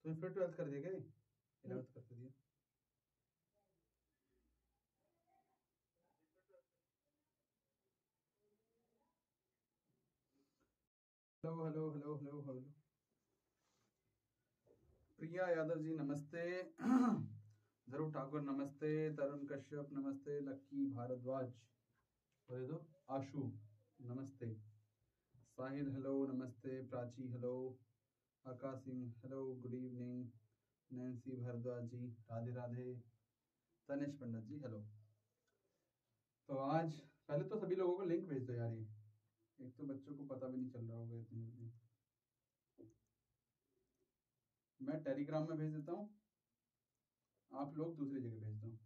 तुमने फिर 12th कर दिया क्या? 11th कर दिया। Hello hello hello hello hello. Priya Yadav ji नमस्ते। ध्रुव ठाकुर नमस्ते। तरुण कश्यप नमस्ते। लक्की भारद्वाज बोले तो आशु नमस्ते। साहिल हेलो नमस्ते। Prachi hello. Akash Singh hello good evening. Nancy Bhardwaj ji Radhe Radhe. Tanish Pandit ji hello. तो आज पहले तो सभी लोगों को लिंक भेज दो यार। ये एक तो बच्चों को पता भी नहीं चल रहा होगा इतनी जल्दी। मैं टेलीग्राम में भेज देता हूँ, आप लोग दूसरी जगह भेज दो।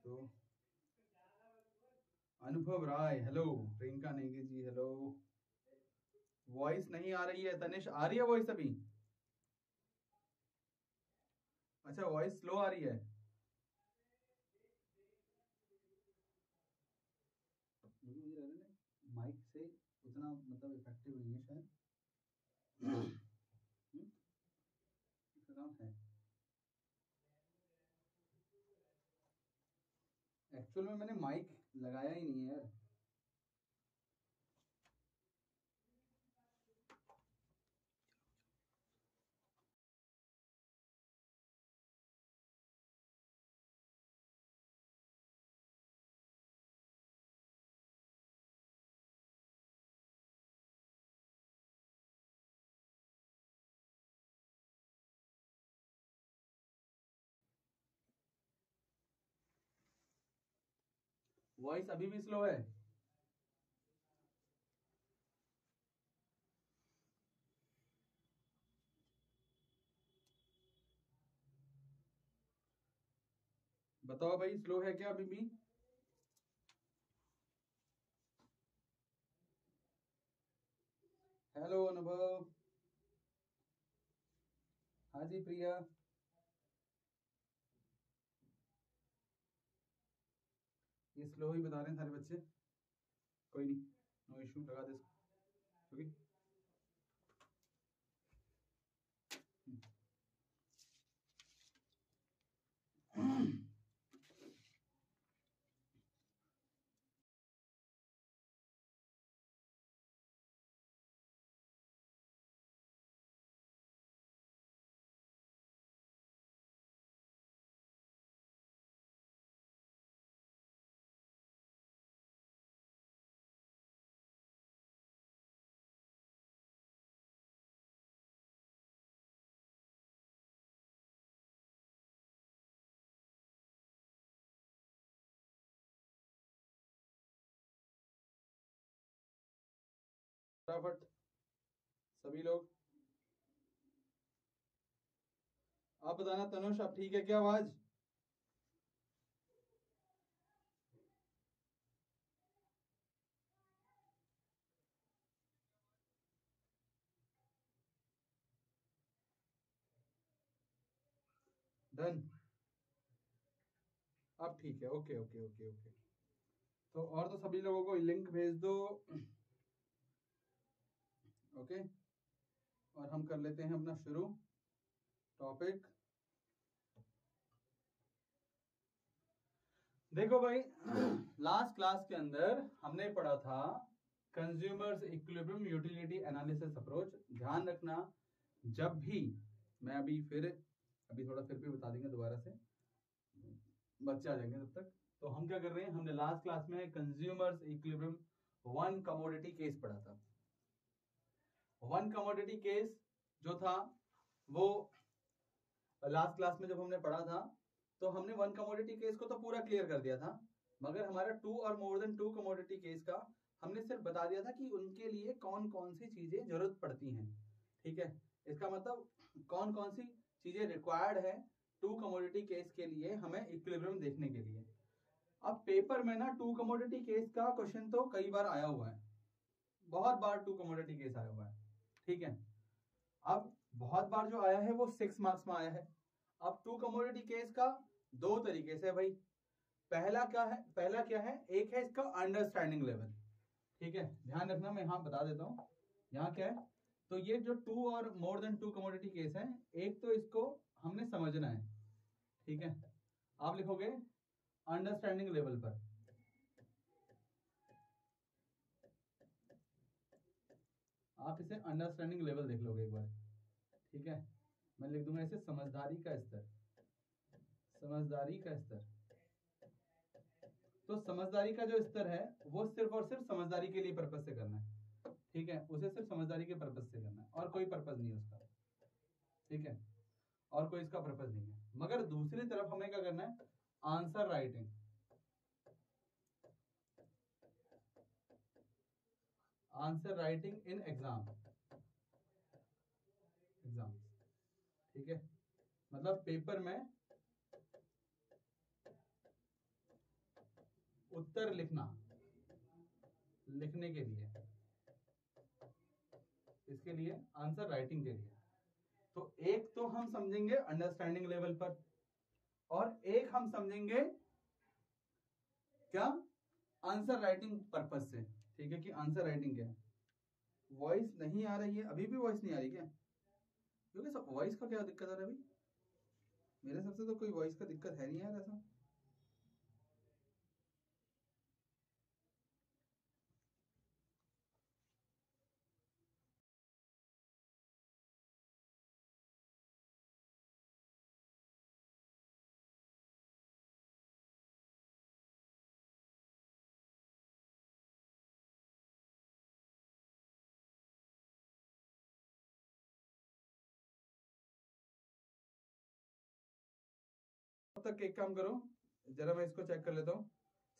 तो अनुभव राय hello. Priyanka Negi ji hello. Voice नहीं आ रही है तनिष, आ रही है वॉइस अभी? अच्छा वॉइस स्लो आ रही है। मुझे लग रहा है माइक से उतना मतलब इफेक्टिव नहीं है शायद। है एक्चुअल में मैंने माइक लगाया ही नहीं है यार। वॉइस अभी भी स्लो है। बताओ भाई स्लो है क्या अभी भी? हेलो अनुभव। हाँ जी प्रिया। ये स्लो ही बता रहे हैं सारे बच्चे। कोई नहीं, नो इशू, लगा दे इसको। ओके। फटाफट सभी लोग आप बताना। तनुष आप ठीक है क्या आवाज? डन। अब ठीक है। Okay okay okay okay. तो और तो सभी लोगों को लिंक भेज दो। ओके। और हम कर लेते हैं अपना शुरू टॉपिक। देखो भाई लास्ट क्लास के अंदर हमने पढ़ा था consumers equilibrium utility analysis approach. ध्यान रखना जब भी मैं अभी थोड़ा फिर भी बता देंगे दोबारा से, बच्चे आ जाएंगे तब तक। तो हम क्या कर रहे हैं, हमने लास्ट क्लास में consumers equilibrium one commodity case पढ़ा था। वन कमोडिटी केस जो था वो लास्ट क्लास में जब हमने पढ़ा था तो हमने वन कमोडिटी केस को तो पूरा क्लियर कर दिया था, मगर हमारा two or more than two commodity case का हमने सिर्फ बता दिया था कि उनके लिए कौन कौन सी चीजें जरूरत पड़ती हैं। ठीक है, इसका मतलब कौन कौन सी चीजें रिक्वायर्ड है टू कमोडिटी केस के लिए हमें इक्विलिब्रियम देखने के लिए। अब पेपर में ना टू कमोडिटी केस का क्वेश्चन तो कई बार आया हुआ है, बहुत बार टू कमोडिटी केस आया हुआ है। ठीक है, अब बहुत बार जो आया है वो 6 मार्क्स में आया है। अब टू कमोडिटी केस का दो तरीके से भाई, पहला क्या है, एक है इसका अंडरस्टैंडिंग लेवल, ठीक है, ध्यान रखना, मैं यहां बता देता हूं यहां क्या है। तो ये जो two or more than two commodity case है, एक तो इसको हमने समझना है, ठीक है, आप लिखोगे अंडरस्टैंडिंग लेवल पर, आप इसे अंडरस्टैंडिंग लेवल देख लोगे एक बार, ठीक है, मैं लिख दूंगा इसे समझदारी का स्तर, समझदारी का स्तर। तो समझदारी का जो स्तर है वो सिर्फ और सिर्फ समझदारी के लिए पर्पज से करना है, ठीक है, उसे सिर्फ समझदारी के पर्पज से करना है और कोई पर्पज नहीं है उसका, ठीक है, और कोई इसका पर्पज नहीं है। मगर दूसरी तरफ हमें क्या करना है, answer writing, answer writing in exam, ठीक है, मतलब पेपर में उत्तर लिखने के लिए, इसके लिए आंसर राइटिंग के लिए। तो एक तो हम समझेंगे अंडरस्टैंडिंग लेवल पर, और एक हम समझेंगे क्या, आंसर राइटिंग पर्पज से, ठीक है, कि आंसर राइटिंग क्या है। वॉइस नहीं आ रही है, अभी भी वॉइस नहीं आ रही क्या, क्योंकि सब वॉइस का क्या दिक्कत आ रहा है भाई, मेरे हिसाब से तो कोई वॉइस का दिक्कत है नहीं यार ऐसा। तब तक एक काम करो, जरा मैं इसको चेक कर लेता हूँ,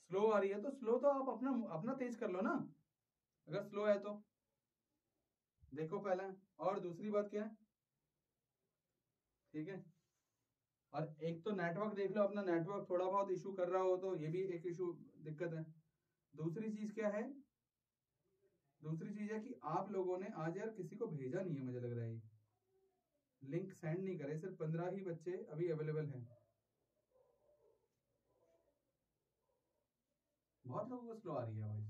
स्लो आ रही है तो स्लो तो आप अपना अपना तेज कर लो ना, अगर स्लो है तो देखो पहले। और दूसरी बात क्या है, ठीक है, और एक तो नेटवर्क देख लो अपना, नेटवर्क थोड़ा बहुत इशू कर रहा हो तो ये भी एक इशू दिक्कत है। दूसरी चीज क्या है, दूसरी चीज है कि आप लोगों ने आज यार किसी को भेजा नहीं है, मुझे लग रहा है लिंक सेंड नहीं करे, सिर्फ 15 ही बच्चे अभी अवेलेबल हैं, बहुत लोगों को स्लो आ रही है वॉइस।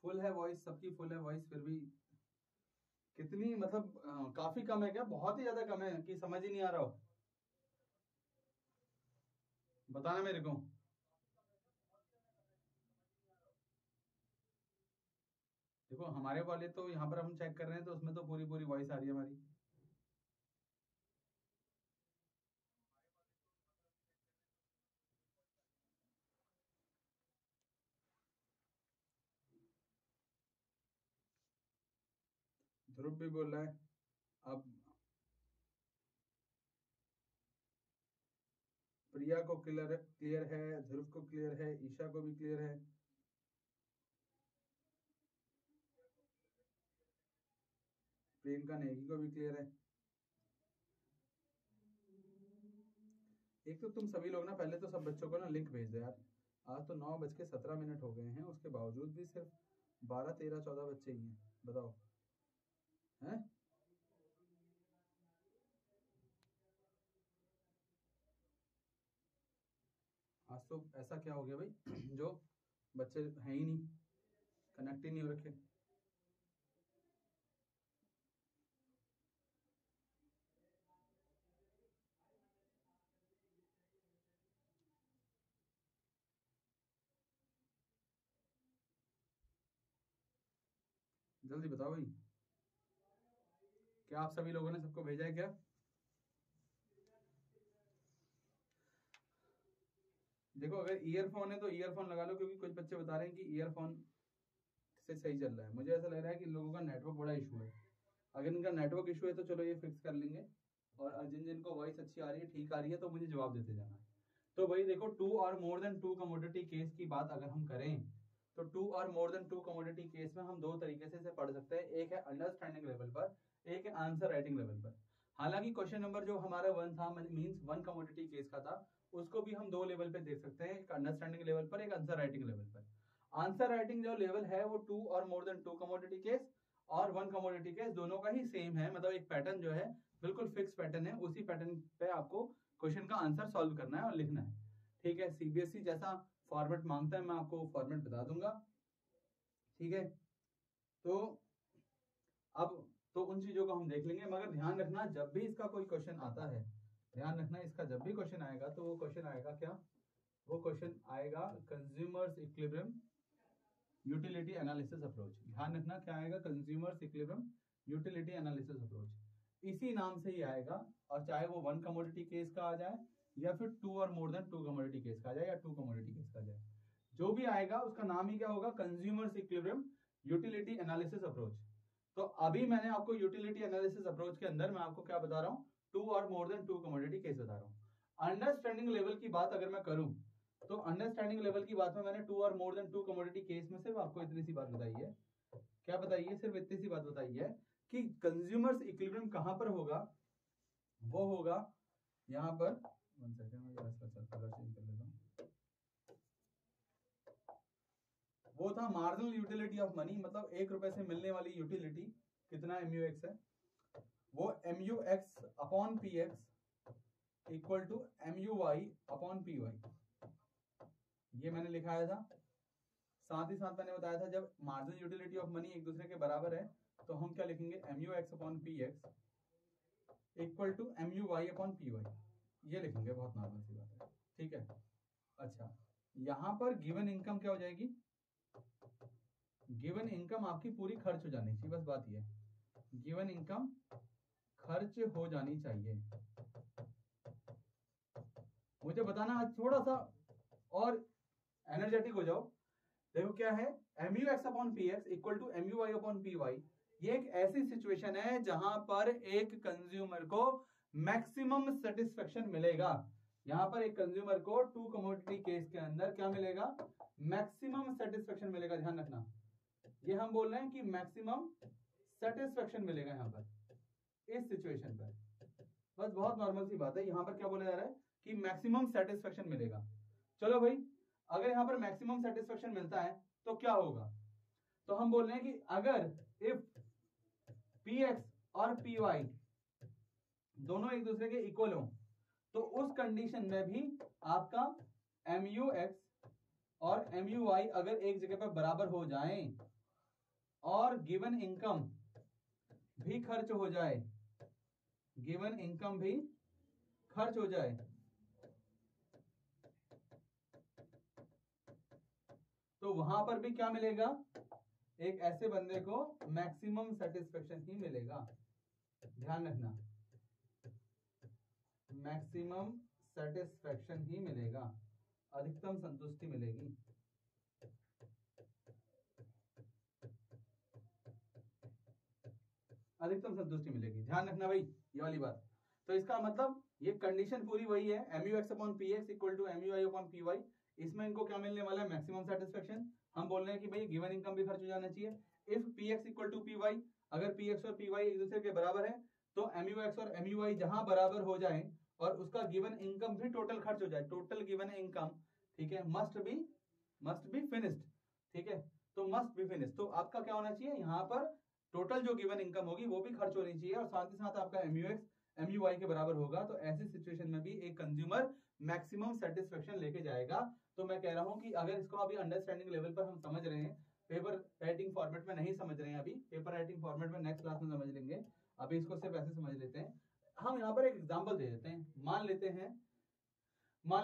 फुल है वॉइस, सबकी फुल है वॉइस, फिर भी कितनी मतलब काफी कम है क्या, बहुत ही ज्यादा कम है कि समझ ही नहीं आ रहा हो, बताना मेरे को। देखो हमारे वाले तो यहाँ पर हम चेक कर रहे हैं तो उसमें तो पूरी पूरी वॉइस आ रही है हमारी। ध्रुव भी बोल रहा है अब, प्रिया को क्लियर है, ध्रुव को क्लियर है, ईशा को भी क्लियर है, प्रियंका नेगी को भी क्लियर है। एक तो तुम सभी लोग ना पहले तो सब बच्चों को ना लिंक भेज दो यार, आज तो 9:17 हो गए हैं, उसके बावजूद भी सिर्फ 12, 13, 14 बच्चे ही हैं, बताओ हैं। आज तो ऐसा क्या हो गया भाई जो बच्चे हैं ही नहीं, कनेक्ट ही नहीं हो रखे। जल्दी बताओ भाई, क्या आप सभी लोगों ने सबको भेजा है क्या। देखो अगर ईयरफोन है तो ईयरफोन लगा लो, क्योंकि कुछ बच्चे बता रहे हैं कि ईयरफोन से सही चल रहा है, मुझे ऐसा लग रहा है कि इन लोगों का नेटवर्क बड़ा इशू है। अगर इनका नेटवर्क इशू है तो चलो ये फिक्स कर लेंगे, और जिन जिनको वॉइस अच्छी आ रही है, ठीक आ रही है, तो मुझे जवाब देते जाना। तो भाई देखो, two or more than two commodity case की बात अगर हम करें, तो two or more than two commodity case में हम दो तरीके से इसे पढ़ सकते हैं, एक है अंडरस्टैंडिंग लेवल पर, एक है आंसर राइटिंग लेवल पर। हालांकि क्वेश्चन नंबर जो हमारा वन था, मींस वन कमोडिटी केस का था, उसको भी हम दो लेवल पे देख सकते हैं, एक अंडरस्टैंडिंग लेवल पर, एक आंसर राइटिंग लेवल पर। आंसर राइटिंग जो लेवल है वो 2 और मोर देन 2 कमोडिटी केस और 1 कमोडिटी केस दोनों का ही सेम है, मतलब एक पैटर्न जो है बिल्कुल फिक्स पैटर्न है, उसी पैटर्न पे आपको क्वेश्चन का आंसर सॉल्व करना है और लिखना है। ठीक है, सीबीएसई जैसा फॉर्मेट मांगता है मैं आपको फॉर्मेट बता दूंगा। ठीक है, तो अब तो उन चीजों को हम देख लेंगे, मगर ध्यान रखना जब भी इसका कोई क्वेश्चन आता है, ध्यान रखना इसका जब भी क्वेश्चन आएगा तो वो क्वेश्चन आएगा क्या, वो क्वेश्चन आएगा consumers equilibrium utility analysis approach. ध्यान रखना क्या आएगा, consumers equilibrium utility analysis approach, इसी नाम से ही आएगा। और चाहे वो 1 कमोडिटी केस का आ जाए या फिर 2 और मोर देन 2 कमोडिटी केस का आ जाए या 2 कमोडिटी केस का आ जाए, जो भी आएगा उसका नाम ही क्या होगा, consumers equilibrium utility analysis approach. तो अभी मैंने आपको यूटिलिटी एनालिसिस अप्रोच के अंदर मैं आपको क्या बता रहा हूँ, 2 और मोर देन 2 कमोडिटी केस बता रहा हूँ। अंडरस्टैंडिंग लेवल की बात अगर मैं करूं तो अंडरस्टैंडिंग लेवल की बात में मैंने 2 और मोर देन 2 कमोडिटी केस में सिर्फ आपको इतनी सी बात बताई है। क्या बताई है, सिर्फ इतनी सी बात बताई है कि कंज्यूमर्स इक्विलिब्रियम कहां पर होगा, वो होगा यहां पर, 1 सेकंड मैं इसका कलर चेंज कर लेता हूं, वो था मार्जिनल यूटिलिटी ऑफ मनी, मतलब 1 रुपए से मिलने वाली यूटिलिटी कितना MUX है, वो MUX upon PX equal to MUY upon PY, ये मैंने लिखाया था। साथ ही साथ मैंने बताया था जब मार्जिनल यूटिलिटी ऑफ मनी एक दूसरे के बराबर है तो हम क्या लिखेंगे, MUX upon PX equal to MUY upon PY, ये लिखेंगे, बहुत नॉर्मल सी बात है। ठीक है, अच्छा यहां पर गिवन इनकम क्या हो जाएगी, गिवन इनकम आपकी पूरी खर्च हो जानी चाहिए, बस बात ये है, गिवन इनकम खर्च हो जानी चाहिए। मुझे बताना थोड़ा सा और एनर्जेटिक हो जाओ। देखो क्या है, MUX upon PX equal to MUY upon PY, ये एक ऐसी सिचुएशन है जहां पर एक कंज्यूमर को मैक्सिमम सेटिस्फेक्शन मिलेगा। यहां पर एक कंज्यूमर को 2 कमोडिटी केस के अंदर क्या मिलेगा, मैक्सिमम सेटिस्फेक्शन मिलेगा। ध्यान रखना ये हम बोल रहे हैं कि मैक्सिमम सेटिस्फेक्शन मिलेगा यहां पर इस सिचुएशन पर, बस बहुत नॉर्मल सी बात है। यहां पर क्या बोला जा रहा है कि मैक्सिमम सेटिस्फेक्शन मिलेगा। चलो भाई, अगर यहां पर मैक्सिमम सेटिस्फेक्शन मिलता है तो क्या होगा, तो हम बोल रहे हैं कि अगर इफ PX और PY दोनों एक दूसरे के इक्वल हो तो उस कंडीशन में भी आपका MUX और MUY अगर एक जगह पर बराबर हो जाएं और गिवन इनकम भी खर्च हो जाए, गिवन इनकम भी खर्च हो जाए, तो वहां पर भी क्या मिलेगा, एक ऐसे बंदे को मैक्सिमम सेटिस्फेक्शन ही मिलेगा। ध्यान रखना मैक्सिमम सेटिस्फेक्शन ही मिलेगा, अधिकतम संतुष्टि मिलेगी। अधिकतम संतुष्टि मिलेगी, ध्यान रखना भाई ये वाली बात। तो इसका मतलब ये कंडीशन पूरी वही है, MUX upon PX equal to MUY upon PY, इसमें इनको क्या मिलने वाला है, मैक्सिमम सेटिस्फेक्शन। हम बोल रहे हैं कि भाई गिवन इनकम भी खर्च हो जाना चाहिए। If PX equal to PY, अगर PX और PY एक दूसरे के बराबर है तो MUX और MUY जहां बराबर हो जाए और उसका गिवन इनकम भी टोटल खर्च हो जाए, टोटल गिवन इनकम, ठीक है, मस्ट बी फिनिश्ड। ठीक है, तो मस्ट बी फिनिश्ड, तो आपका क्या होना चाहिए, यहाँ पर टोटल जो गिवन इनकम होगी वो भी खर्च होनी चाहिए और साथ ही साथ आपका MUX MUY के बराबर होगा। तो ऐसी सिचुएशन में भी एक कंज्यूमर मैक्सिमम सेटिस्फेक्शन लेके जाएगा। तो मैं कह रहा हूं कि अगर इसको अभी अंडरस्टैंडिंग लेवल पर हम समझ रहे हैं, पेपर राइटिंग फॉर्मेट में नहीं समझ रहे हैं, अभी पेपर राइटिंग फॉर्मेट में नेक्स्ट क्लास में समझ लेंगे, अभी इसको सिर्फ ऐसे समझ लेते हैं। हम यहाँ पर एक एग्जाम्पल दे देते हैं, मान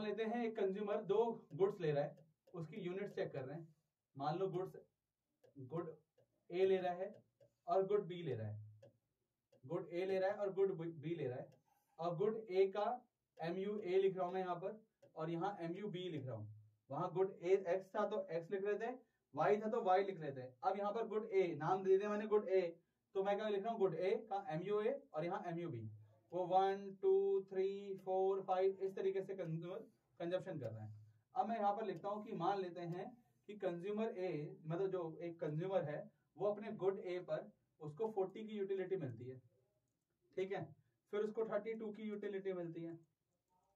लेते हैं एक कंज्यूमर 2 गुड्स ले रहा है, उसकी यूनिट चेक कर रहे हैं। मान लो गुड ए ले रहा है और गुड बी ले रहा है, गुड ए ले रहा है और गुड बी ले रहा है, और गुड ए का MUA लिख रहा हूं मैं यहाँ पर और यहाँ MUB लिख रहा हूं। वहां गुड ए एक्स था तो एक्स लिख रहे थे, वाई था तो वाई लिख रहे थे। अब यहाँ पर गुड ए नाम दे दिया मैंने गुड ए, तो मैं क्या लिख रहा हूँ, गुड ए का MUA और यहाँ MUB, वो 1 2 3 4 5 इस तरीके से कंजप्शन कर रहे हैं। अब मैं यहाँ पर लिखता हूँ कि मान लेते हैं कि कंज्यूमर ए, मतलब जो एक कंज्यूमर है वो अपने गुड ए पर उसको 40 की यूटिलिटी मिलती है, ठीक है, फिर उसको 32 की यूटिलिटी मिलती है।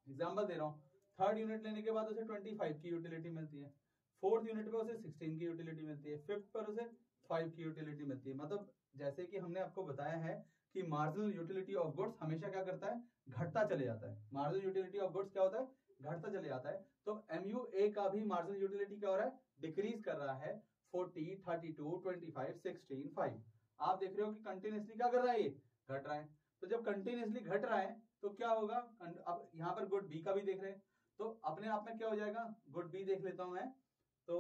एग्जाम्पल दे रहा हूँ, थर्ड यूनिट लेने के बाद उसे 25 की यूटिलिटी मिलती है, फोर्थ यूनिट पे उसे 16 की यूटिलिटी मिलती है, फिफ्थ पर उसे 5 की यूटिलिटी मिलती है। मतलब जैसे कि हमने आपको बताया है कि मार्जिनल यूटिलिटी ऑफ गुड्स हमेशा क्या करता है, घटता चले जाता है। मार्जिनल यूटिलिटी ऑफ गुड्स क्या होता है, घटता चले जाता है। तो MUA का भी मार्जिनल यूटिलिटी क्या हो रहा है, डिक्रीज कर रहा है। 40, 32, 25, 16, 5। आप देख रहे हो कि कंटिन्यूसली क्या कर रहा है, ये घट रहा है। तो जब कंटिन्यूसली घट रहा है तो क्या होगा, अब यहाँ पर गुड बी का भी देख रहे हैं, तो अपने आप में क्या हो जाएगा, गुड बी देख लेता हूं मैं। तो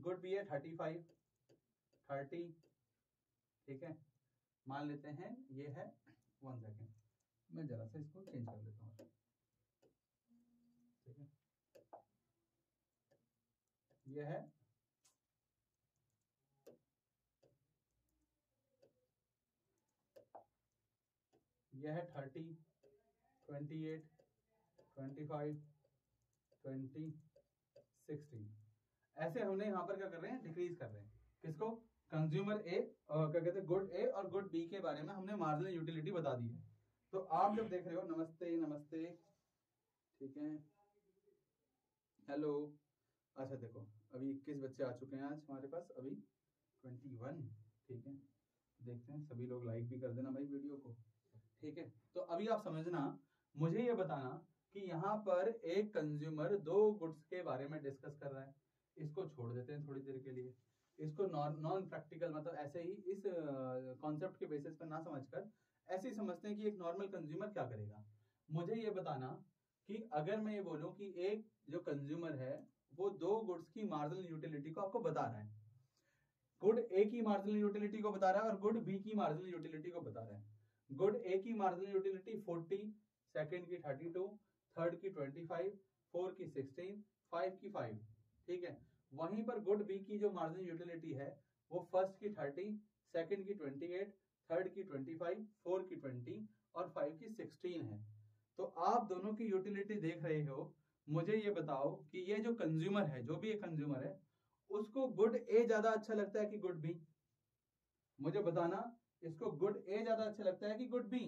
गुड बी है 35, 30, ठीक है, मान लेते हैं ये है। 1 सेकेंड, मैं जरा सा इसको चेंज कर लेता हूँ, ठीक है। ये है ये है 30, 28, 25, 20, 16। ऐसे हमने यहाँ पर क्या कर रहे हैं, डिक्रीज कर रहे हैं। किसको, कंज्यूमर ए, क्या कहते हैं, गुड ए और गुड बी के बारे में हमने मार्जिनल यूटिलिटी बता दी है। तो आप जब देख रहे हो, नमस्ते नमस्ते, ठीक है, हेलो। अच्छा देखो, अभी 21 बच्चे आ चुके हैं आज हमारे पास, अभी 21, ठीक है। देखते हैं, सभी लोग लाइक भी कर देना भाई वीडियो को, ठीक है। तो अभी आप समझना, मुझे ये बताना कि यहाँ पर एक कंज्यूमर दो गुड्स के बारे में डिस्कस कर रहा है। इसको छोड़ देते हैं थोड़ी देर के लिए, इसको नॉन प्रैक्टिकल, मतलब ऐसे ही इस कॉन्सेप्ट के बेसिस पर ना समझकर ऐसे ही समझते हैं कि एक नॉर्मल कंज्यूमर क्या करेगा। मुझे ये बताना कि अगर मैं ये बोलूं कि एक जो कंज्यूमर है वो दो गुड्स की मार्जिनल यूटिलिटी को आपको बता रहा है, गुड ए की मार्जिनल यूटिलिटी को बता रहा है और गुड बी की मार्जिनल यूटिलिटी को बता रहा है। गुड ए की मार्जिनल यूटिलिटी 40, सेकंड की 32, थर्ड की 25, फोर्थ की 16, 5 की 5, ठीक है। वहीं पर गुड बी की जो मार्जिनल यूटिलिटी है वो फर्स्ट की 30, सेकंड की 28, थर्ड की 25, फोर्थ की 20 और 5 की 16 है। तो आप दोनों की यूटिलिटी देख रहे हो। मुझे ये बताओ कि ये जो कंज्यूमर है, जो भी एक कंज्यूमर है, उसको गुड ए ज्यादा अच्छा लगता है कि गुड बी? मुझे बताना, इसको गुड ए ज्यादा अच्छा लगता है कि गुड बी?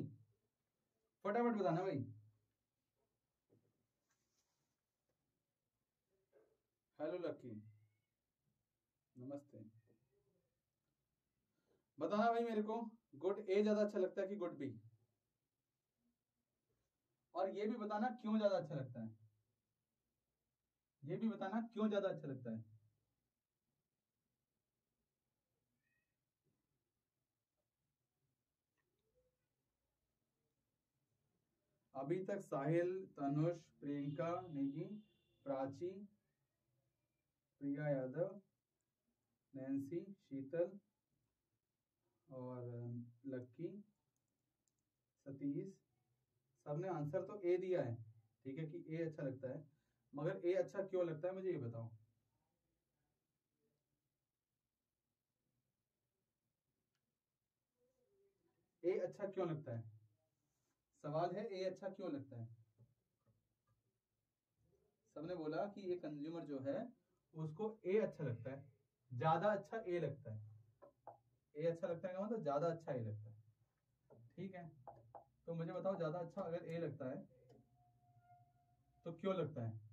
फटाफट बताना भाई। हेलो लक्की, नमस्ते। बताना भाई मेरे को, गुड ए ज्यादा अच्छा लगता है कि गुड बी? और ये भी बताना क्यों ज्यादा अच्छा लगता है, ये भी बताना क्यों ज्यादा अच्छा लगता है। अभी तक साहिल, तनुष, प्रियंका नेगी, प्राची, प्रिया यादव, नैन्सी, शीतल और लक्की, सतीश, सबने आंसर तो ए दिया है, ठीक है, कि ए अच्छा लगता है। मगर ए अच्छा क्यों लगता है मुझे ये बताओ। ए अच्छा क्यों लगता है, सवाल है, ए अच्छा क्यों लगता है? सबने बोला कि ये कंज्यूमर जो है उसको ए अच्छा लगता है, ज्यादा अच्छा ए लगता है। ए अच्छा लगता है का मतलब ज्यादा अच्छा ए लगता है, ठीक है। तो मुझे बताओ, ज्यादा अच्छा अगर ए लगता है तो क्यों लगता है?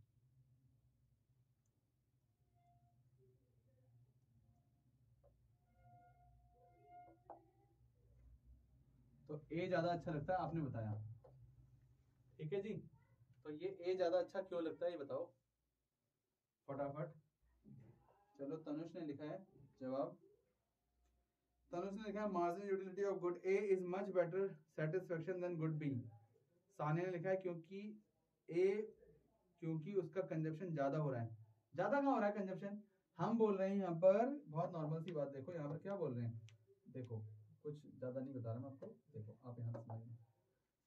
तो ए ज्यादा अच्छा लगता है, आपने बताया, ठीक है जी। तो ये ए ज्यादा अच्छा क्यों लगता है ये बताओ फटाफट। चलो, तनुष ने लिखा है जवाब। तनुष ने लिखा है marginal utility of good A is much better satisfaction than good B. Sania ने लिखा है क्योंकि ए, क्योंकि उसका कंजप्शन ज्यादा हो रहा है। ज्यादा कहाँ हो रहा है कंजप्शन, हम बोल रहे हैं यहाँ पर बहुत नॉर्मल सी बात। देखो यहाँ पर क्या बोल रहे हैं, देखो कुछ ज्यादा नहीं बता रहा मैं आपको, देखो आप यहाँ समझिए।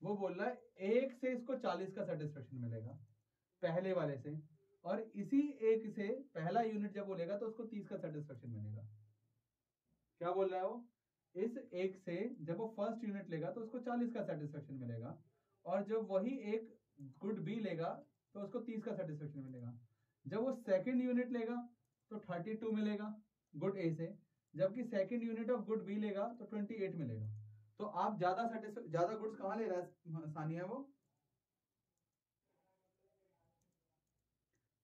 वो बोल रहा है एक से इसको 40 का सेटिस्फेक्शन मिलेगा पहले वाले से, और इसी एक से पहला यूनिट जब बोलेगा तो उसको 30 का सेटिस्फेक्शन मिलेगा। क्या बोल रहा है वो, इस एक से जब वो फर्स्ट यूनिट लेगा तो उसको 40 का सेटिस्फेक्शन मिलेगा, और जब वही एक गुड बी लेगा तो उसको 30 का सेटिस्फेक्शन मिलेगा। जब वो सेकंड यूनिट लेगा तो 32 मिलेगा गुड ए से, जबकि second unit of good B लेगा तो 28 मिलेगा। तो आप ज्यादा गुड्स कहाँ ले रहा है सानिया वो,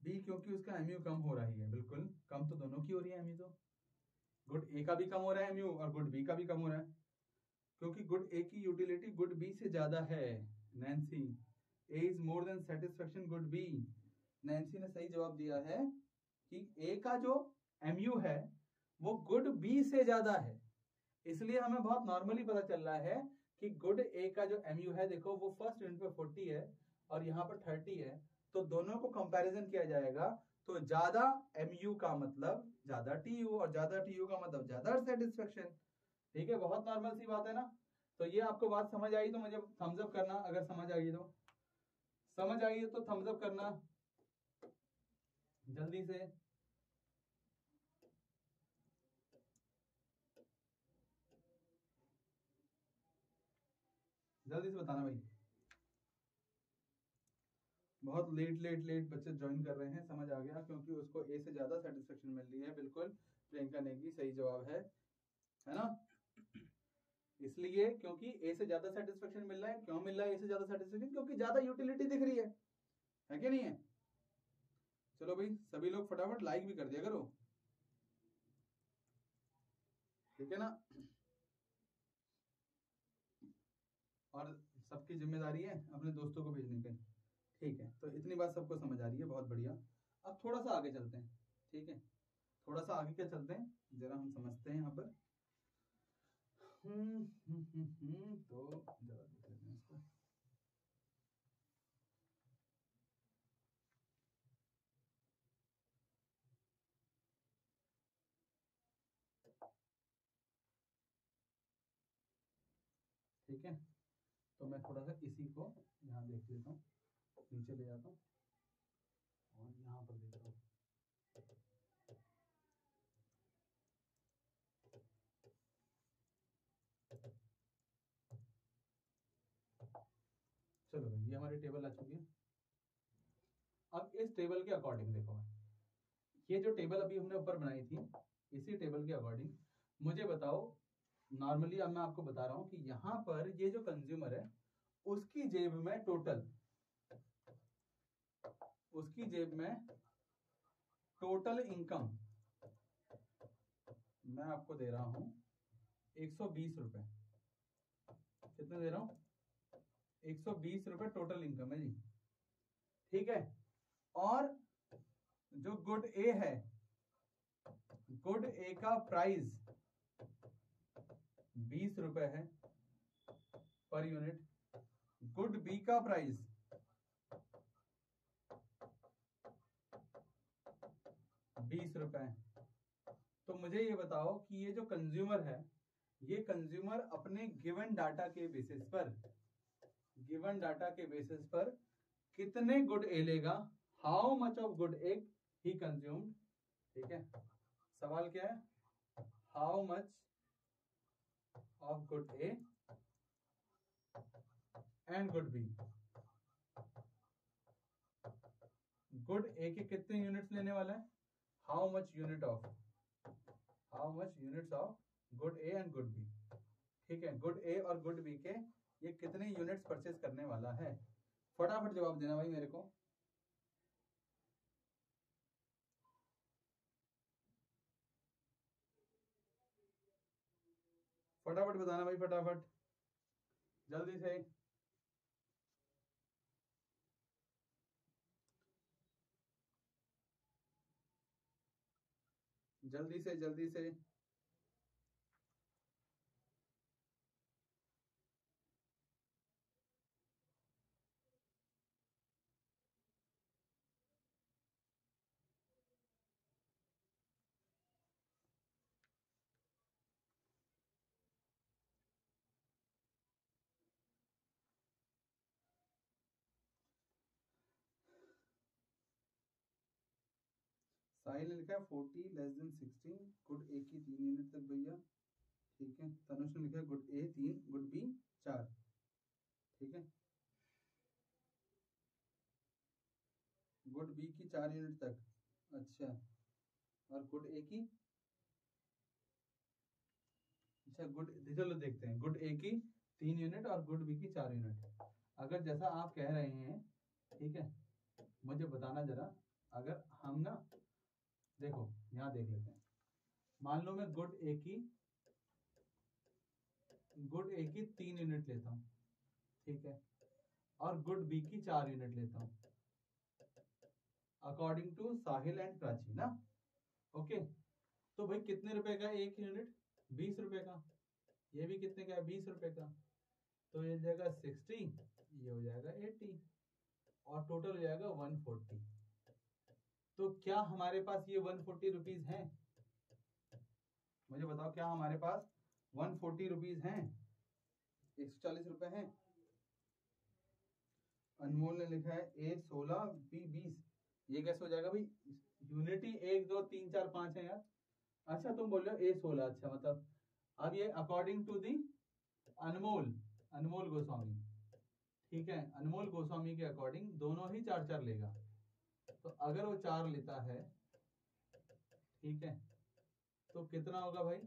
बी क्योंकि उसका एमयू कम हो रही है, बिल्कुल कम तो दोनों की हो रही है एमयू, तो गुड ए का भी कम हो रहा है एमयू और गुड बी का भी कम हो रहा है, क्योंकि गुड ए की यूटिलिटी गुड बी से ज्यादा है। Nancy, A is more than satisfaction good B. Nancy ने सही जवाब दिया है कि ए का जो एमयू है वो गुड बी से ज्यादा है। इसलिए हमें बहुत नॉर्मली पता चल रहा है कि गुड ए का जो एमयू है, देखो वो फर्स्ट यूनिट पे 40 है और यहाँ पर 30 है, तो दोनों को कंपैरिजन किया जाएगा, तो ज्यादा एमयू का मतलब ज्यादा टीयू और ज्यादा टीयू का मतलब ज्यादा सेटिस्फेक्शन। ठीक है, बहुत नॉर्मल सी बात है ना। तो ये आपको बात समझ आई तो मुझे थम्स अप करना, अगर समझ आई तो समझ आई तो थम्स अप करना जल्दी से। जल्दी से बताना भाई, बहुत लेट बच्चे ज्वाइन कर रहे हैं, समझ आ गया, क्योंकि उसको ए से ज्यादा सेटिस्फेक्शन मिल रही है। बिल्कुल प्रियंका नेगी सही जवाब है ना। इसलिए क्योंकि ए से ज्यादा सेटिस्फेक्शन मिल रहा है। क्यों मिल रहा है ए से ज्यादा सेटिस्फेक्शन? क्योंकि ज्यादा यूटिलिटी दिख रही है कि नहीं है? चलो भाई सभी लोग फटाफट लाइक भी कर दिया करो, ठीक है ना। और सबकी जिम्मेदारी है अपने दोस्तों को भेजने पे, ठीक है। तो इतनी बात सबको समझ आ रही है, बहुत बढ़िया। अब थोड़ा सा आगे चलते हैं, ठीक है, थोड़ा सा आगे क्या चलते हैं, जरा हम समझते हैं यहाँ पर। तो जरा देख लेते हैं इसको। ठीक है, तो मैं थोड़ा सा इसी को यहाँ देख लेता हूँ, नीचे ले जाता हूँ और यहाँ पर देख रहा हूँ। चलो भाई ये हमारी टेबल आ चुकी है। अब इस टेबल के अकॉर्डिंग देखो, ये जो टेबल अभी हमने ऊपर बनाई थी, इसी टेबल के अकॉर्डिंग मुझे बताओ, नॉर्मली अब मैं आपको बता रहा हूँ कि यहाँ पर ये जो कंज्यूमर है उसकी जेब में टोटल, उसकी जेब में टोटल इनकम मैं आपको दे रहा हूँ 120 रुपए। कितने दे रहा हूँ? 120 रुपए टोटल इनकम है जी, ठीक है। और जो गुड ए है, गुड ए का प्राइस 20 रुपए है पर यूनिट। गुड बी का प्राइस 20 रुपए। तो मुझे ये बताओ कि ये जो कंज्यूमर है, ये कंज्यूमर अपने गिवन डाटा के बेसिस पर, गिवन डाटा के बेसिस पर कितने गुड ए लेगा, how much of good A he consumed. ठीक है, सवाल क्या है? How much of good A and good B. Good A के कितने यूनिट्स लेने वाला है? How much unit of, how much units of good A and good B. ठीक है, गुड ए और गुड बी के ये कितने यूनिट्स परचेज करने वाला है? फटाफट जवाब देना भाई मेरे को। फटाफट बताना भाई, फटाफट जल्दी से। जल्दी से जल्दी से। साहिल ने लिखा है 40 लेस देन 16, गुड ए की 3 यूनिट तक भैया। ठीक है, तनुष ने लिखा है गुड ए 3, गुड बी 4। ठीक है, गुड बी की 4 यूनिट तक, अच्छा। और गुड ए की, अच्छा गुड, चलो देखते हैं, गुड ए की 3 यूनिट और गुड बी की 4 यूनिट। अगर जैसा आप कह रहे हैं, ठीक है, मुझे बताना जरा, अगर हम ना देखो यहाँ देख लेते हैं, मान लो मैं गुड ए की 3 यूनिट लेता हूँ, ठीक है, और गुड बी की 4 यूनिट लेता हूँ according to Sahil and Prachi ना। ओके, तो भाई कितने रुपए का एक यूनिट? 20 रुपए का। ये भी कितने का है? 20 रुपए का। तो ये हो जाएगा 60, ये हो जाएगा 80, और टोटल हो जाएगा 140। तो क्या हमारे पास ये 140 रुपीज हैं? मुझे बताओ, क्या हमारे पास 140 रुपीज हैं? 140 रुपए हैं। अनमोल ने लिखा है ए 16 बी 20। ये कैसे हो जाएगा भाई? यूनिटी 1 2 3 4 5 है यार। अच्छा तुम बोल रहे हो ए 16, अच्छा मतलब अब ये अकॉर्डिंग टू दी अनमोल गोस्वामी, ठीक है, अनमोल गोस्वामी के अकॉर्डिंग दोनों ही 4 4 लेगा। तो अगर वो 4 लेता है, ठीक है, तो कितना होगा भाई?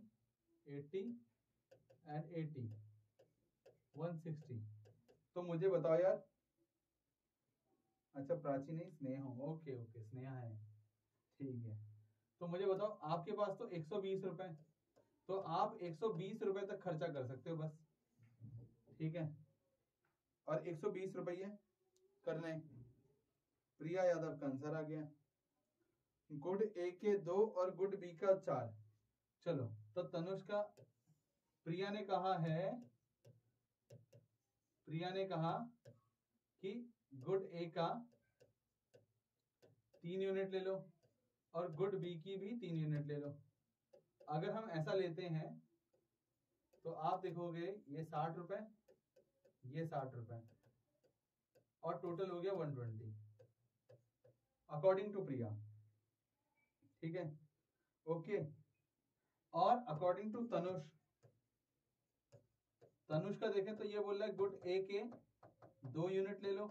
80 एंड 80 160। तो मुझे बताओ यार, अच्छा प्राची नहीं, स्नेहा, ओके ओके स्नेहा है, ठीक है। तो मुझे बताओ, आपके पास तो 120 रुपए, तो आप 120 रुपए तक खर्चा कर सकते हो बस, ठीक है, और 120 रुपये करने। प्रिया यादव का आंसर आ गया, गुड ए के 2 और गुड बी का 4। चलो, तो तनुष्का, प्रिया ने कहा कि गुड ए का 3 यूनिट ले लो और गुड बी की भी 3 यूनिट ले लो। अगर हम ऐसा लेते हैं तो आप देखोगे ये 60 रुपए, ये 60 रुपए, और टोटल हो गया 120 अकॉर्डिंग टू प्रिया, ठीक है, ओके। और अकॉर्डिंग टू तनुष का देखें तो ये बोल रहा है गुड ए के 2 यूनिट ले लो।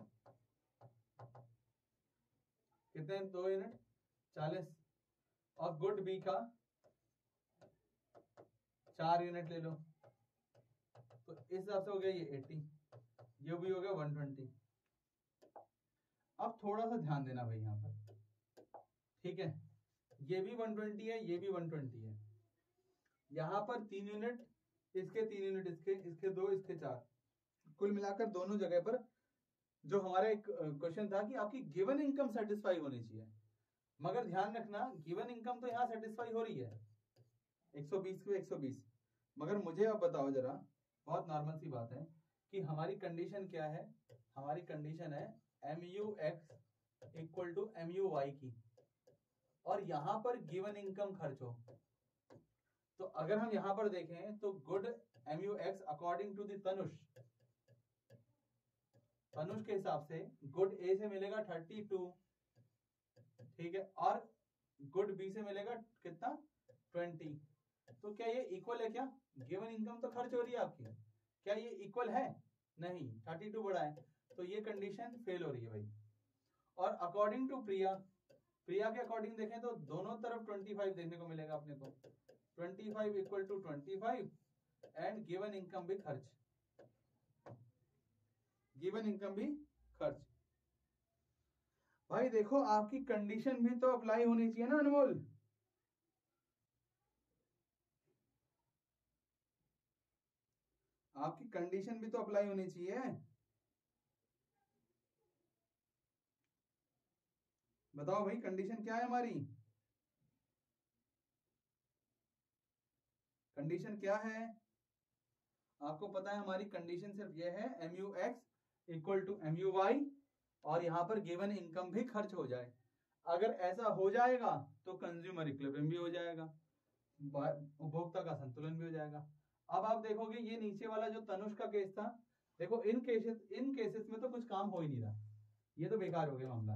कितने? 2 यूनिट 40, और गुड बी का 4 यूनिट ले लो। तो इस हिसाब से हो गया ये 80, ये भी हो गया 120। अब थोड़ा सा ध्यान देना भाई यहाँ पर, ठीक है, ये भी 120 है, ये भी 120 है। यहाँ पर 3 यूनिट इसके, 3 यूनिट इसके 2, इसके 4, कुल मिलाकर दोनों जगह पर जो हमारा एक क्वेश्चन था कि आपकी गिवन इनकम सेटिस्फाई होनी चाहिए। मगर ध्यान रखना, गिवन इनकम तो यहाँ सेटिस्फाई हो रही है 120 के 120। मगर मुझे अब बताओ जरा, बहुत नॉर्मल सी बात है कि हमारी कंडीशन क्या है? हमारी कंडीशन है MUX इक्वल टू MUY की, और यहां पर गिवन इनकम खर्च हो। तो अगर हम यहां पर देखें तो good MUX according to the Tanush के हिसाब से गुड ए से मिलेगा 32, ठीक है, और गुड बी से मिलेगा कितना? 20। तो क्या ये इक्वल है? क्या गिवन इनकम तो खर्च हो रही है आपकी, क्या ये इक्वल है? नहीं, 32 बड़ा है, तो ये कंडीशन फेल हो रही है भाई। और अकॉर्डिंग टू प्रिया के अकॉर्डिंग देखें तो दोनों तरफ 25 देखने को मिलेगा अपने को, 25 equal to 25 and given income भी खर्च, गिवन इनकम भी खर्च। भाई देखो, आपकी कंडीशन भी तो अप्लाई होनी चाहिए ना अनमोल। आपकी कंडीशन भी तो अप्लाई होनी चाहिए। बताओ भाई, कंडीशन क्या है हमारी? कंडीशन क्या है? आपको पता है हमारी कंडीशन सिर्फ यह है MUX इक्वल टू MUY, और यहां पर गिवन इनकम भी खर्च हो जाए। अगर ऐसा हो जाएगा तो कंज्यूमर इक्विलिब्रियम भी हो जाएगा, उपभोक्ता का संतुलन भी हो जाएगा। अब आप देखोगे ये नीचे वाला जो तनुष का केस था, देखो इन केसेस में तो कुछ काम हो ही नहीं रहा, ये तो बेकार हो गया मामला,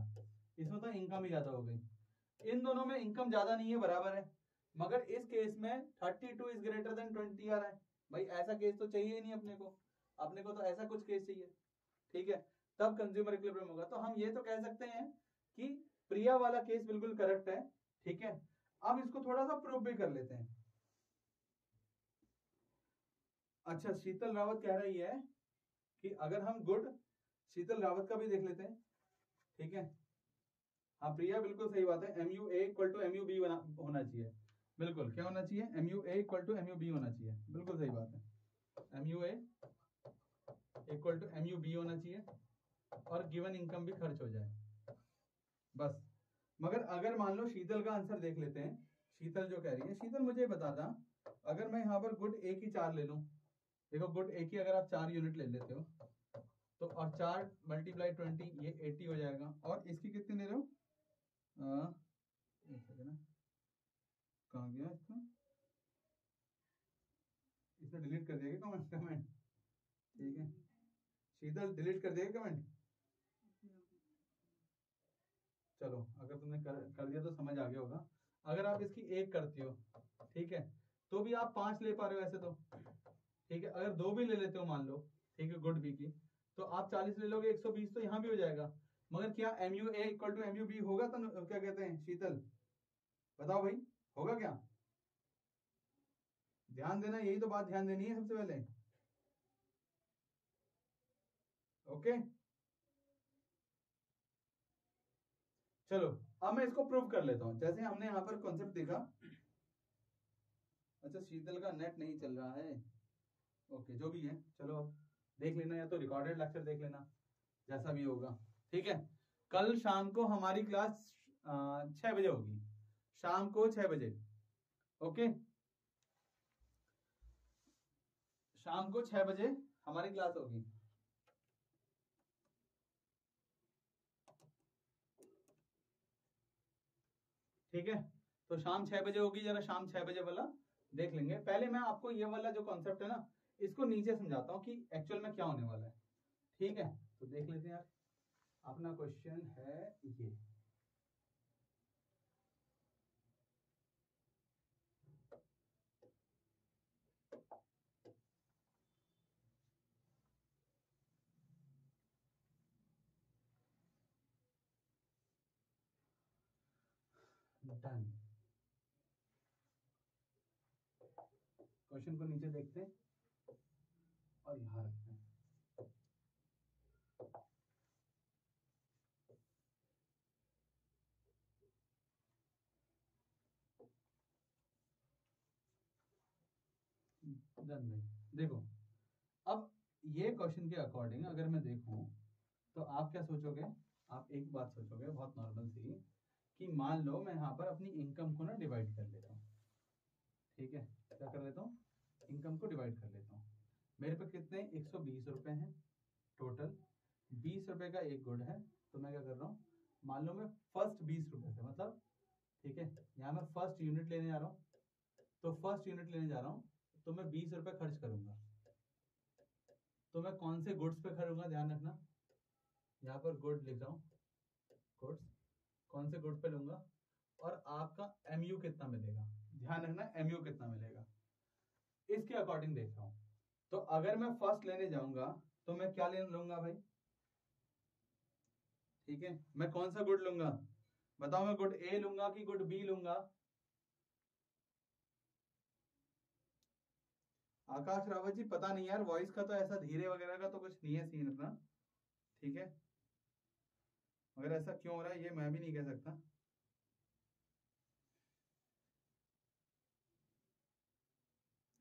इसमें तो इनकम ही ज्यादा हो गई। इन दोनों में इनकम ज्यादा नहीं है, बराबर है, मगर इस केस में 32 इज ग्रेटर देन 20 आ रहा है। भाई ऐसा केस तो चाहिए ही नहीं अपने को तो ऐसा कुछ केस चाहिए, ठीक है, तब कंज्यूमर इक्विलिब्रियम होगा। तो हम ये तो कह सकते हैं कि प्रिया वाला केस बिल्कुल करेक्ट है, ठीक है। अब इसको थोड़ा सा प्रूव भी कर लेते हैं। अच्छा, शीतल रावत कह रही है कि अगर हम शीतल रावत का भी देख लेते हैं, ठीक है, हाँ प्रिया बिल्कुल सही बात है, MUA इक्वल टू MUB होना चाहिए, बिल्कुल क्या होना चाहिए, MUA इक्वल टू MUB होना चाहिए, बिल्कुल सही बात है, MUA इक्वल टू MUB होना चाहिए और गिवन इनकम भी खर्च हो जाए बस। मगर अगर मान लो शीतल का आंसर देख लेते हैं, शीतल जो कह रही है, शीतल मुझे बता दा, अगर मैं यहाँ पर गुड ए की 4 ले लूं, देखो गुड ए की अगर आप 4 यूनिट ले लेते हो तो और 4 मल्टीप्लाई 20 ये 80 हो जाएगा, और इसकी कितनी ले रहे हो, एक सेकंड ना, कहाँ गया इसका, इसने डिलीट कर दिया कमेंट, कमेंट ठीक है शीतल डिलीट कर दिया कमेंट, चलो अगर तुमने कर दिया तो समझ आ गया होगा। अगर आप इसकी एक करते हो ठीक है तो भी आप 5 ले पा रहे हो ऐसे तो, ठीक है अगर 2 भी ले लेते हो मान लो, ठीक है गुड बी की, तो आप 40 ले लोगे, 120 तो यहाँ भी हो जाएगा। मगर क्या MUA इक्वल टू MUB होगा, तो क्या कहते हैं शीतल, बताओ भाई होगा क्या, ध्यान देना, यही तो बात ध्यान देनी है सबसे पहले, ओके। चलो अब मैं इसको प्रूव कर लेता हूं, जैसे हमने यहाँ पर कॉन्सेप्ट देखा, अच्छा शीतल का नेट नहीं चल रहा है, ओके जो भी है चलो अब देख लेना, या तो रिकॉर्डेड लेक्चर देख लेना, जैसा भी होगा ठीक है। कल शाम को हमारी क्लास 6 बजे होगी, शाम को 6 बजे, ओके शाम को 6 बजे हमारी क्लास होगी, ठीक है। तो शाम 6 बजे होगी, जरा शाम 6 बजे वाला देख लेंगे। पहले मैं आपको ये वाला जो कॉन्सेप्ट है ना, इसको नीचे समझाता हूँ कि एक्चुअल में क्या होने वाला है, ठीक है। तो देख लेते हैं यार, अपना क्वेश्चन है ये, डन। क्वेश्चन को नीचे देखते हैं और यहाँ रखते हैं, डन भाई। देखो अब ये क्वेश्चन के अकॉर्डिंग अगर मैं देखूं तो आप क्या सोचोगे, आप एक बात सोचोगे बहुत नॉर्मल सी, कि मान लो मैं यहाँ पर अपनी इनकम को ना डिवाइड कर लेता हूँ, ठीक है क्या कर लेता हूँ, इनकम को डिवाइड कर लेता हूँ। मेरे पे कितने 120 रुपए हैं टोटल, 20 रुपए का एक गुड है, तो मैं क्या कर रहा हूँ, मान लो मैं फर्स्ट 20 रुपए से, मतलब ठीक है यहाँ मैं फर्स्ट यूनिट लेने जा रहा हूँ, तो फर्स्ट यूनिट लेने जा रहा हूँ तो मैं 20 रुपए खर्च करूंगा, तो मैं कौन से गुड्स पे खर्चूंगा ध्यान रखना, यहाँ पर गुड लिख रहा हूँ, गुड्स कौन से गुड पे लूंगा, और आपका MU कितना मिलेगा, ध्यान रखना MU कितना मिलेगा, इसके अकॉर्डिंग देख रहा हूँ। तो अगर मैं फर्स्ट लेने जाऊंगा तो मैं क्या ले लूंगा भाई, ठीक है मैं कौन सा गुड लूंगा, बताओ मैं गुड A लूंगा कि गुड B लूंगा, आकाश रावत जी पता नहीं यार, वॉइस का तो ऐसा धीरे वगैरह का तो कुछ नहीं है सीन अपना, ठीक है मगर ऐसा क्यों हो रहा है ये मैं भी नहीं कह सकता,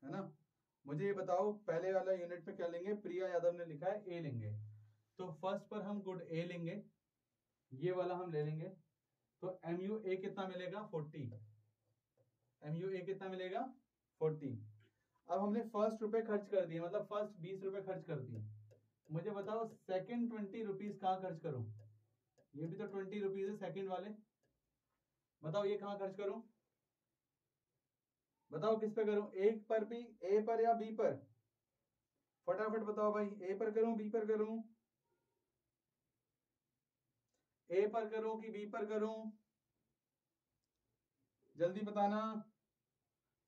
है ना। मुझे ये बताओ पहले वाला यूनिट पे क्या लेंगे, प्रिया यादव ने लिखा है A लेंगे, तो फर्स्ट पर हम गुड A लेंगे, ये वाला हम ले लेंगे, तो MUA कितना मिलेगा 40, MUA कितना मिलेगा 40। अब हमने फर्स्ट रुपए खर्च कर दिए, मतलब फर्स्ट 20 रुपए खर्च कर दिए, मुझे बताओ सेकंड 20 रुपीज कहाँ खर्च करूं, ये भी तो 20 रुपीज है सेकंड वाले, बताओ ये कहाँ खर्च करूं, बताओ किस पे करूं, एक पर भी, A पर या B पर, फटाफट बताओ भाई, A पर करूं B पर करूं, A पर करूं कि B पर करूं, जल्दी बताना,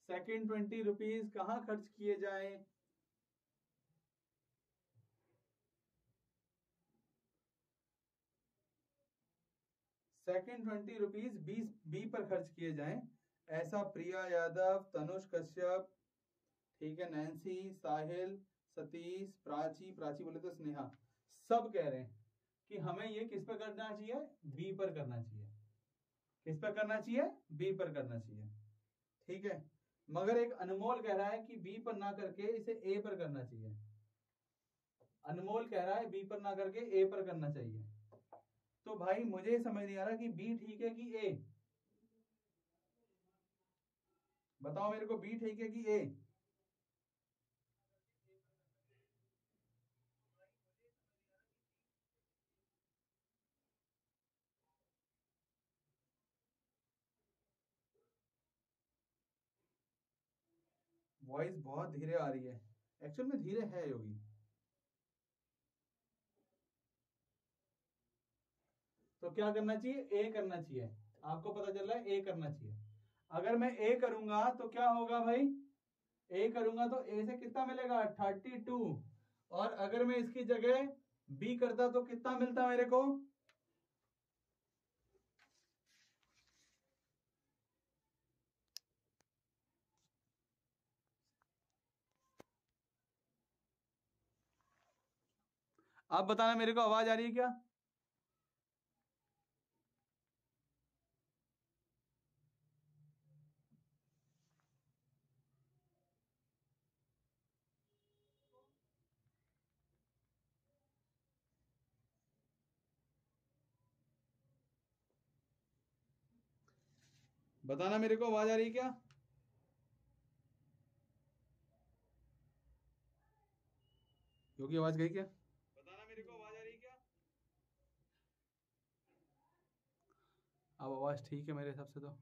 सेकंड 20 रुपीज कहाँ खर्च किए जाएं, सेकंड 20 रुपीज 20 B पर खर्च किए जाएं, ऐसा प्रिया यादव, तनुष कश्यप, ठीक है नैन्सी, साहिल, सतीश, प्राची, प्राची बोले तो स्नेहा, सब कह रहे हैं कि हमें ये किस पर करना चाहिए, B पर करना चाहिए। किस पर करना चाहिए? बी पर करना चाहिए, ठीक है। मगर एक अनमोल कह रहा है कि बी पर ना करके इसे ए पर करना चाहिए। अनमोल कह रहा है बी पर ना करके ए पर करना चाहिए। तो भाई मुझे समझ नहीं आ रहा कि बी ठीक है कि ए। बताओ मेरे को, बी ठीक है कि ए? वॉइस बहुत धीरे आ रही है, एक्चुअल में धीरे है योगी। तो क्या करना चाहिए? ए करना चाहिए। आपको पता चल रहा है ए करना चाहिए। अगर मैं ए करूंगा तो क्या होगा भाई? ए करूंगा तो ए से कितना मिलेगा? 32। और अगर मैं इसकी जगह बी करता तो कितना मिलता मेरे को? आप बताना मेरे को, आवाज आ रही है क्या? बताना मेरे को, आवाज आ रही है क्या? क्योंकि आवाज गई क्या? बताना मेरे को, आवाज आ रही है क्या? अब आवाज ठीक है मेरे हिसाब से तो।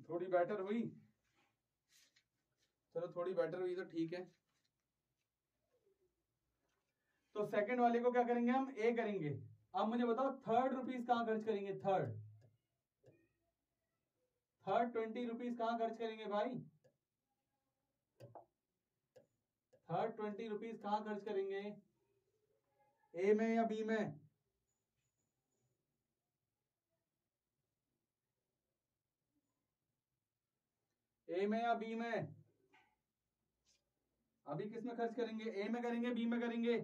थोड़ी बेटर हुई? चलो थोड़ी बेटर हुई तो ठीक है। तो सेकंड वाले को क्या करेंगे हम? ए करेंगे। अब मुझे बताओ थर्ड रुपीज कहां खर्च करेंगे? थर्ड 20 रुपीज कहां खर्च करेंगे भाई? थर्ड 20 रुपीज कहां खर्च करेंगे? ए में या बी में? ए में या बी में? अभी किस में खर्च करेंगे? ए में करेंगे, बी में करेंगे?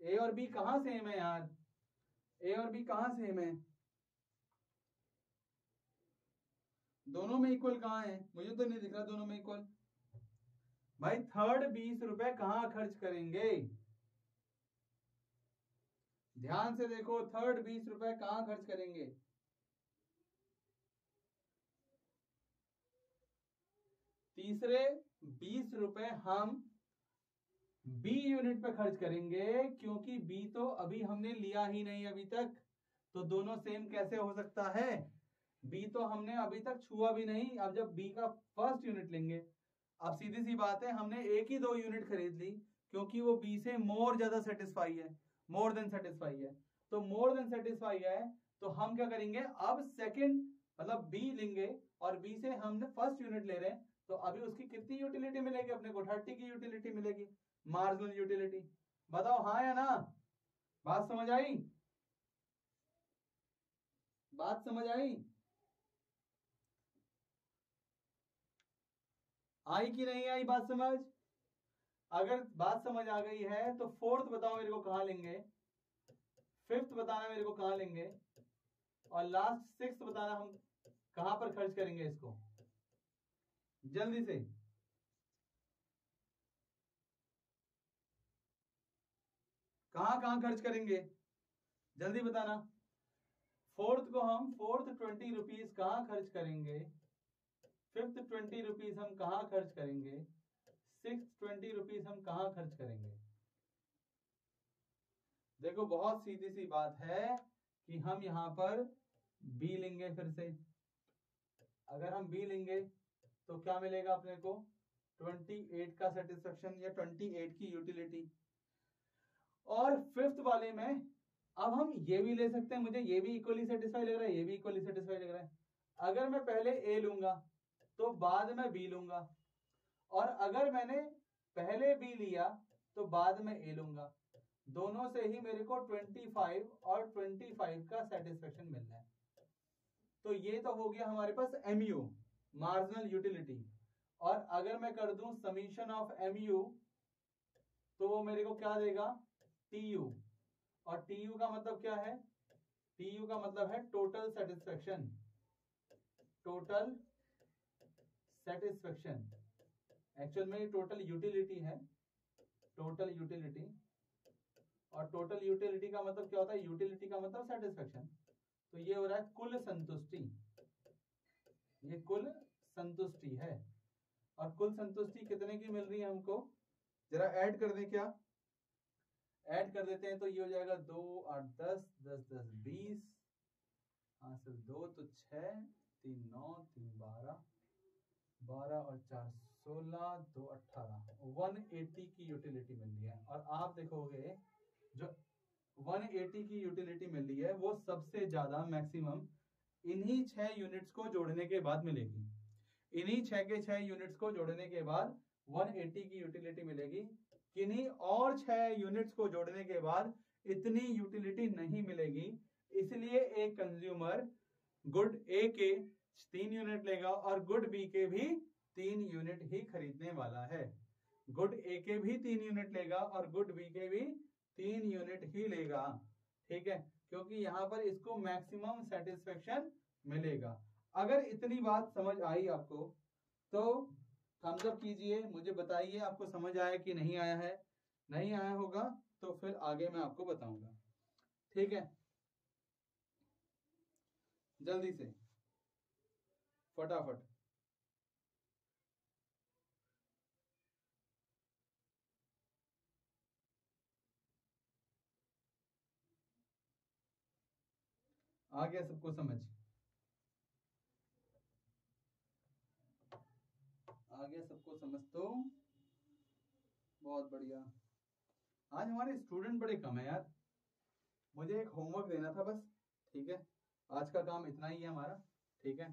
ए और बी कहां सेम है यार? ए और बी कहां सेम है? दोनों में इक्वल कहां है? मुझे तो नहीं दिख रहा दोनों में इक्वल। भाई थर्ड 20 रुपए कहां खर्च करेंगे? ध्यान से देखो, थर्ड 20 रुपए कहां खर्च करेंगे? तीसरे 20 रुपए हम बी यूनिट पे खर्च करेंगे, क्योंकि बी तो अभी हमने लिया ही नहीं अभी तक। तो दोनों सेम कैसे हो सकता है? बी तो हमने अभी तक छुआ भी नहीं। अब जब बी का फर्स्ट यूनिट लेंगे, अब सीधी सी बात है, हमने एक ही 2 यूनिट खरीद ली, क्योंकि वो बी से मोर ज्यादा सेटिस्फाई है, मोर देन सेटिस्फाई है। तो मोर देन सेटिस्फाई है, तो हम क्या करेंगे? अब सेकंड मतलब बी लेंगे, और बी से हमने फर्स्ट यूनिट ले रहे हैं, तो अभी उसकी कितनी यूटिलिटी मिलेगी अपने को? 30 की यूटिलिटी मिलेगी, मार्जिनल यूटिलिटी। बताओ हाँ या ना? बात समझ आई? बात समझ आई? आई कि नहीं आई बात समझ? अगर बात समझ आ गई है तो फोर्थ बताओ मेरे को कहां लेंगे, फिफ्थ बताना मेरे को कहां लेंगे, और लास्ट सिक्स्थ बताना हम कहां पर खर्च करेंगे इसको, जल्दी से। कहां कहां खर्च करेंगे? जल्दी बताना। फोर्थ को हम फोर्थ 20 रुपीज कहां खर्च करेंगे? फिफ्थ 20 रुपीज हम कहां खर्च करेंगे? सिक्स 20 रुपीज हम कहां खर्च करेंगे? देखो बहुत सीधी सी बात है कि हम यहां पर बी लेंगे फिर से। अगर हम बी लेंगे तो क्या मिलेगा अपने को? 28 का सेटिस्फेक्शन या 28 की यूटिलिटी। और फिफ्थ वाले में अब हम ये भी ले सकते हैं, मुझे ये भी इक्वली सेटिस्फाई लग रहा है, ये भी इक्वली सेटिस्फाई लग रहा है। अगर मैं पहले ए लूंगा तो बाद में बी लूंगा, और अगर मैंने पहले बी लिया तो बाद में ए लूंगा, दोनों से ही मेरे को 25 और 25 का सेटिस्फेक्शन मिलना है। तो ये तो हो गया हमारे पास MU, मार्जिनल यूटिलिटी। और अगर मैं कर दूं समीशन ऑफ MU तो वो मेरे को क्या देगा, TU। और TU का मतलब क्या है, TU का मतलब है total satisfaction, total satisfaction. Actual में ये टोटल यूटिलिटी है, टोटल यूटिलिटी। और टोटल यूटिलिटी का मतलब क्या होता है, यूटिलिटी का मतलब सेटिस्फेक्शन। तो ये हो रहा है कुल संतुष्टि, ये कुल संतुष्टि है। और कुल संतुष्टि कितने की मिल रही है हमको, जरा ऐड कर दें, क्या ऐड कर देते हैं तो ये हो जाएगा 2 8 10 10 10 20, हाँ सर 2 तो 6 3 9 3 12 12 और 4 16 2 18, 180 की यूटिलिटी मिल रही है। और आप देखोगे जो 180 की यूटिलिटी मिल रही है वो सबसे ज्यादा मैक्सिमम इन्हीं 6 यूनिट्स को जोड़ने के बाद मिलेगी। इन्हीं 6 के 6 यूनिट्स को जोड़ने के बाद 180 की यूटिलिटी मिलेगी। किन्हीं और 6 यूनिट्स को जोड़ने के बाद इतनी यूटिलिटी नहीं मिलेगी। इसलिए एक कंज्यूमर गुड ए के 3 यूनिट लेगा और गुड बी के भी 3 यूनिट ही खरीदने वाला है। गुड ए के भी 3 यूनिट लेगा और गुड बी के भी 3 यूनिट ही लेगा, ठीक है, क्योंकि यहां पर इसको मैक्सिमम सेटिस्फेक्शन मिलेगा। अगर इतनी बात समझ आई आपको तो थम्स अप कीजिए, मुझे बताइए आपको समझ आया कि नहीं आया है। नहीं आया होगा तो फिर आगे मैं आपको बताऊंगा, ठीक है। जल्दी से फटाफट। आ गया सबको समझ, आ गया सबको समझ, तो बहुत बढ़िया। आज हमारे स्टूडेंट बड़े कम है यार, मुझे एक होमवर्क देना था बस, ठीक है। आज का काम इतना ही है हमारा, ठीक है,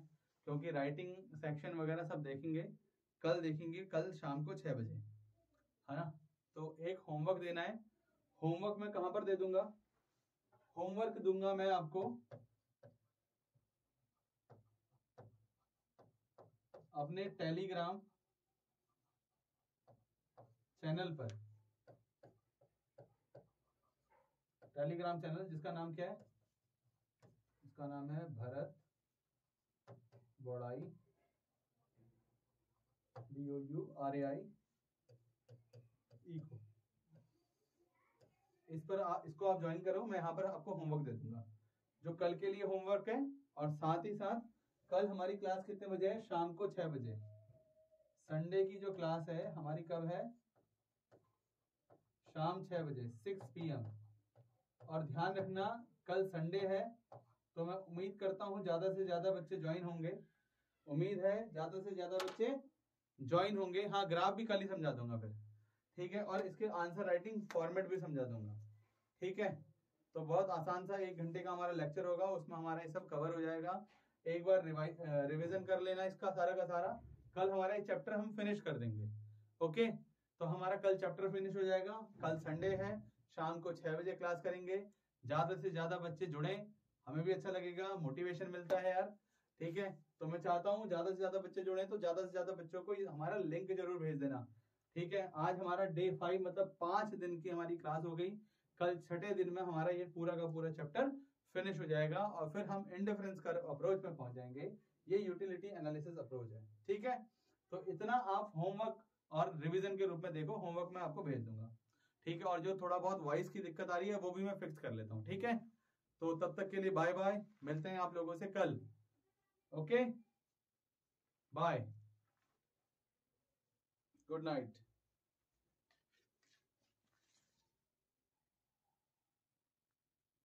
क्योंकि राइटिंग सेक्शन वगैरह सब देखेंगे, कल देखेंगे, कल शाम को 6 बजे, है ना। तो एक होमवर्क देना है। होमवर्क मैं कहां पर दे दूंगा, होमवर्क दूंगा मैं आपको अपने टेलीग्राम चैनल पर, टेलीग्राम चैनल जिसका नाम क्या है, इसका नाम है भरत बौड़ाई, BOURAI इको। इस पर इसको आप ज्वाइन करो, मैं यहाँ पर आपको होमवर्क दे दूंगा जो कल के लिए होमवर्क है। और साथ ही साथ कल हमारी क्लास कितने बजे है, शाम को 6 बजे। संडे की जो क्लास है हमारी कब है, शाम 6 बजे 6 PM। और ध्यान रखना कल संडे है, तो मैं उम्मीद करता हूँ ज्यादा से ज्यादा बच्चे ज्वाइन होंगे, उम्मीद है ज्यादा से ज्यादा बच्चे ज्वाइन होंगे। हाँ, ग्राफ भी कल ही समझा दूंगा फिर, ठीक है, और इसके आंसर राइटिंग फॉर्मेट भी समझा दूंगा, ठीक है। तो बहुत आसान सा 1 घंटे का हमारा लेक्चर होगा, उसमें हमारा ये सब कवर हो जाएगा। एक बार रिवीजन कर लेना इसका सारा का सारा, कल हमारा ये चैप्टर हम फिनिश कर देंगे, ओके। तो हमारा कल चैप्टर फिनिश हो जाएगा। कल संडे है, शाम को 6 बजे क्लास करेंगे। ज्यादा से ज्यादा बच्चे जुड़े, हमें भी अच्छा लगेगा, मोटिवेशन मिलता है यार, ठीक है। तो मैं चाहता हूँ ज्यादा से ज्यादा बच्चे जुड़े, तो ज्यादा से ज्यादा बच्चों को हमारा लिंक जरूर भेज देना, ठीक है। आज हमारा डे 5 मतलब 5 दिन की हमारी क्लास हो गई। कल 6ठे दिन में हमारा ये पूरा का पूरा चैप्टर फिनिश हो जाएगा और फिर हम इंडिफरेंस कर अप्रोच में पहुंच जाएंगे। ये यूटिलिटी एनालिसिस अप्रोच है, ठीक है। तो इतना आप होमवर्क और रिवीजन के रूप में देखो, होमवर्क मैं आपको भेज दूंगा, ठीक है। और जो थोड़ा बहुत वॉइस की दिक्कत आ रही है वो भी मैं फिक्स कर लेता हूँ, ठीक है। तो तब तक के लिए बाय बाय, मिलते हैं आप लोगों से कल, ओके, बाय, गुड नाइट।